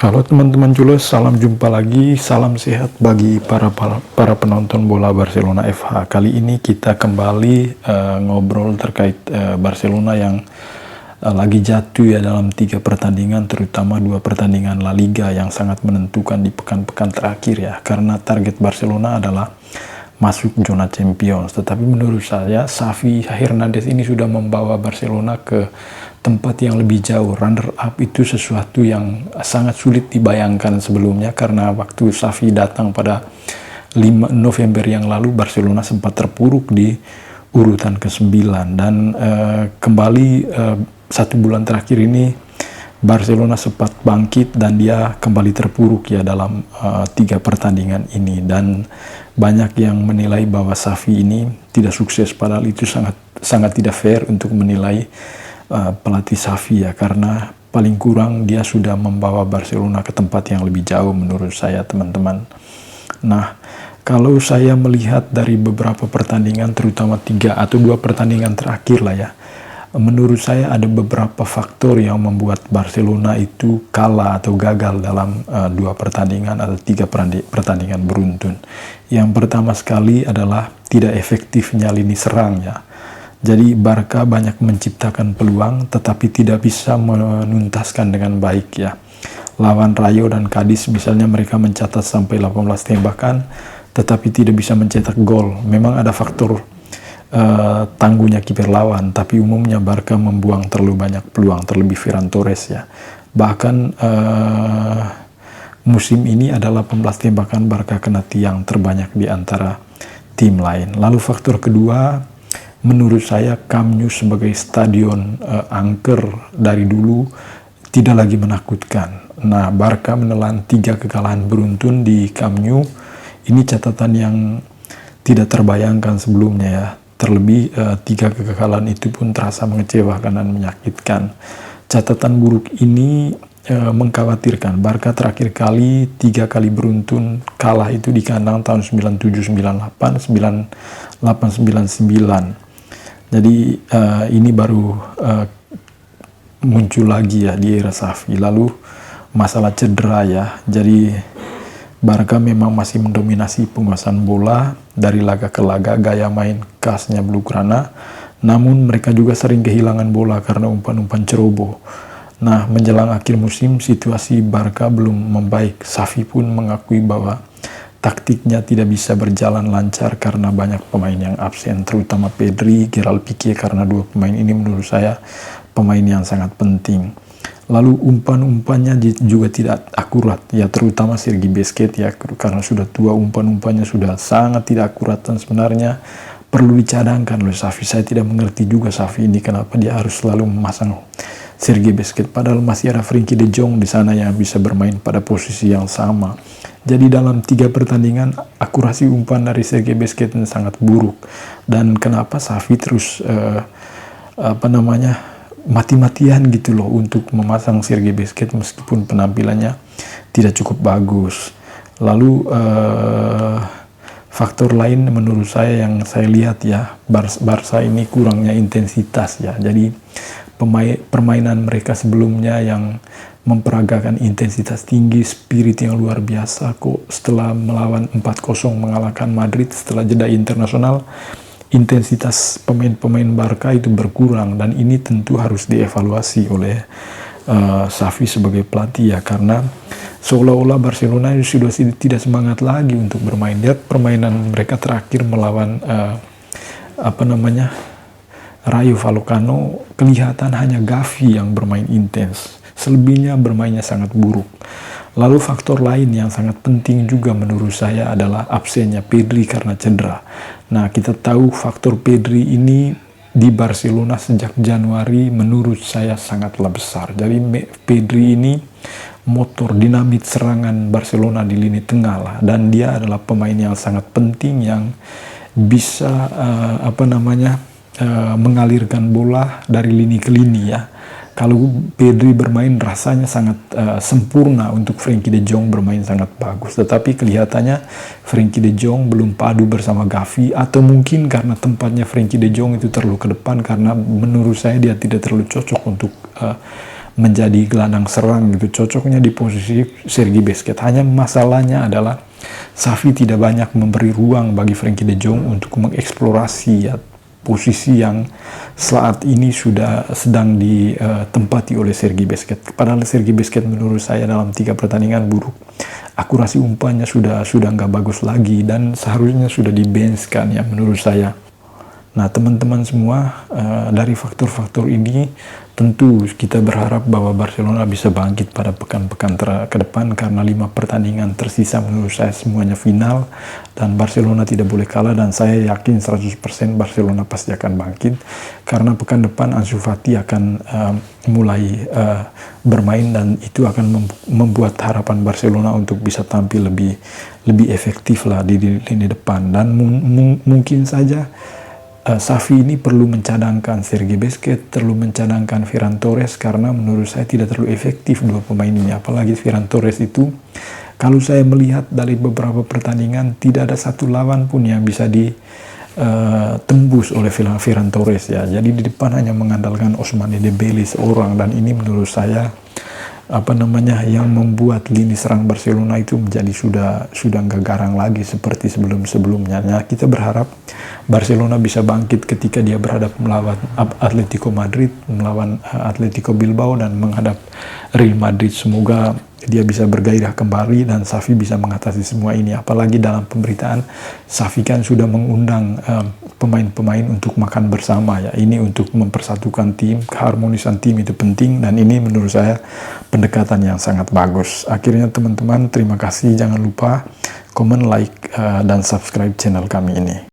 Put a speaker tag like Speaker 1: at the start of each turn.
Speaker 1: Halo teman-teman Jules, salam jumpa lagi, salam sehat bagi para penonton bola Barcelona FH. Kali ini kita kembali ngobrol terkait Barcelona yang lagi jatuh ya dalam 3 pertandingan, terutama 2 pertandingan La Liga yang sangat menentukan di pekan-pekan terakhir ya. Karena target Barcelona adalah masuk zona Champions. Tetapi menurut saya Xavi Hernandez ini sudah membawa Barcelona ke tempat yang lebih jauh. Runner up itu sesuatu yang sangat sulit dibayangkan sebelumnya, karena waktu Xavi datang pada 5 November yang lalu Barcelona sempat terpuruk di urutan ke-9 dan kembali 1 bulan terakhir ini Barcelona sempat bangkit dan dia kembali terpuruk ya dalam 3 pertandingan ini, dan banyak yang menilai bahwa Xavi ini tidak sukses, padahal itu sangat tidak fair untuk menilai pelatih Xavi ya, karena paling kurang dia sudah membawa Barcelona ke tempat yang lebih jauh menurut saya teman-teman. Nah, kalau saya melihat dari beberapa pertandingan, terutama 3 atau 2 pertandingan terakhir lah ya, menurut saya ada beberapa faktor yang membuat Barcelona itu kalah atau gagal dalam 2 pertandingan atau 3 pertandingan beruntun. Yang pertama sekali adalah tidak efektifnya lini serang ya. Jadi Barca banyak menciptakan peluang tetapi tidak bisa menuntaskan dengan baik ya. Lawan Rayo dan Cadiz misalnya mereka mencatat sampai 18 tembakan tetapi tidak bisa mencetak gol. Memang ada faktor tangguhnya kiper lawan, tapi umumnya Barca membuang terlalu banyak peluang, terlebih Ferran Torres ya. Bahkan musim ini adalah 18 tembakan Barca kena tiang terbanyak di antara tim lain. Lalu faktor kedua, menurut saya Camp Nou sebagai stadion angker dari dulu tidak lagi menakutkan. Nah, Barca menelan 3 kekalahan beruntun di Camp Nou. Ini catatan yang tidak terbayangkan sebelumnya ya. Terlebih 3 kekalahan itu pun terasa mengecewakan dan menyakitkan. Catatan buruk ini mengkhawatirkan. Barca terakhir kali 3 kali beruntun kalah itu di kandang tahun 97-98, 98-99. Jadi ini baru muncul lagi ya di era Xavi. Lalu masalah cedera ya. Jadi Barca memang masih mendominasi penguasaan bola dari laga ke laga, gaya main khasnya Blaugrana. Namun mereka juga sering kehilangan bola karena umpan-umpan ceroboh. Nah, menjelang akhir musim situasi Barca belum membaik. Xavi pun mengakui bahwa taktiknya tidak bisa berjalan lancar karena banyak pemain yang absen, terutama Pedri, Gerard Piqué, karena 2 pemain ini menurut saya pemain yang sangat penting. Lalu umpan-umpannya juga tidak akurat ya, terutama Sergi Busquets ya, karena sudah tua umpan-umpannya sudah sangat tidak akurat dan sebenarnya perlu dicadangkan loh Xavi. Saya tidak mengerti juga Xavi ini kenapa dia harus selalu memasang Sergi Busquets, padahal masih ada Frenkie de Jong di sana yang bisa bermain pada posisi yang sama. Jadi dalam 3 pertandingan akurasi umpan dari Sergi Busquets sangat buruk, dan kenapa Xavi terus mati-matian gitu loh untuk memasang Sergi Busquets meskipun penampilannya tidak cukup bagus. Lalu faktor lain menurut saya yang saya lihat ya, Barca ini kurangnya intensitas ya. Jadi permainan mereka sebelumnya yang memperagakan intensitas tinggi, spirit yang luar biasa, kok setelah melawan 4-0 mengalahkan Madrid setelah jeda internasional, intensitas pemain-pemain Barca itu berkurang, dan ini tentu harus dievaluasi oleh Xavi sebagai pelatih ya, karena seolah-olah Barcelona sudah tidak semangat lagi untuk bermain. Lihat permainan mereka terakhir melawan Rayo Vallecano, kelihatan hanya Gavi yang bermain intens, selebihnya bermainnya sangat buruk. Lalu faktor lain yang sangat penting juga menurut saya adalah absennya Pedri karena cedera. Nah, kita tahu faktor Pedri ini di Barcelona sejak Januari menurut saya sangatlah besar. Jadi Pedri ini motor dinamit serangan Barcelona di lini tengah lah, dan dia adalah pemain yang sangat penting yang bisa mengalirkan bola dari lini ke lini ya. Kalau Pedri bermain rasanya sangat sempurna untuk Frenkie de Jong bermain sangat bagus. Tetapi kelihatannya Frenkie de Jong belum padu bersama Gavi, atau mungkin karena tempatnya Frenkie de Jong itu terlalu ke depan, karena menurut saya dia tidak terlalu cocok untuk menjadi gelandang serang gitu, cocoknya di posisi Sergi Busquets. Hanya masalahnya adalah Xavi tidak banyak memberi ruang bagi Frenkie de Jong untuk mengeksplorasi ya, posisi yang saat ini sudah sedang ditempati oleh Sergi Busquets. Padahal Sergi Busquets menurut saya dalam 3 pertandingan buruk, akurasi umpannya sudah nggak bagus lagi dan seharusnya sudah di-bench kan ya menurut saya. Nah teman-teman semua, dari faktor-faktor ini tentu kita berharap bahwa Barcelona bisa bangkit pada pekan-pekan ke depan, karena 5 pertandingan tersisa menurut saya semuanya final dan Barcelona tidak boleh kalah, dan saya yakin 100% Barcelona pasti akan bangkit karena pekan depan Ansu Fati akan mulai bermain dan itu akan membuat harapan Barcelona untuk bisa tampil lebih efektif lah di lini depan. Dan mungkin saja Xavi ini perlu mencadangkan Sergi Busquets, perlu mencadangkan Ferran Torres, karena menurut saya tidak terlalu efektif dua pemain ini. Apalagi Ferran Torres itu, kalau saya melihat dari beberapa pertandingan, tidak ada satu lawan pun yang bisa ditembus oleh Ferran Torres ya. Jadi di depan hanya mengandalkan Ousmane Dembele seorang, dan ini menurut saya yang membuat lini serang Barcelona itu menjadi sudah nggak garang lagi seperti sebelum-sebelumnya. Nah, kita berharap Barcelona bisa bangkit ketika dia berhadap melawan Atletico Madrid, melawan Atletico Bilbao, dan menghadap Real Madrid. Semoga dia bisa bergairah kembali dan Xavi bisa mengatasi semua ini. Apalagi dalam pemberitaan, Xavi kan sudah mengundang pemain-pemain untuk makan bersama ya. Ini untuk mempersatukan tim, keharmonisan tim itu penting, dan ini menurut saya pendekatan yang sangat bagus. Akhirnya teman-teman, terima kasih. Jangan lupa komen, like, dan subscribe channel kami ini.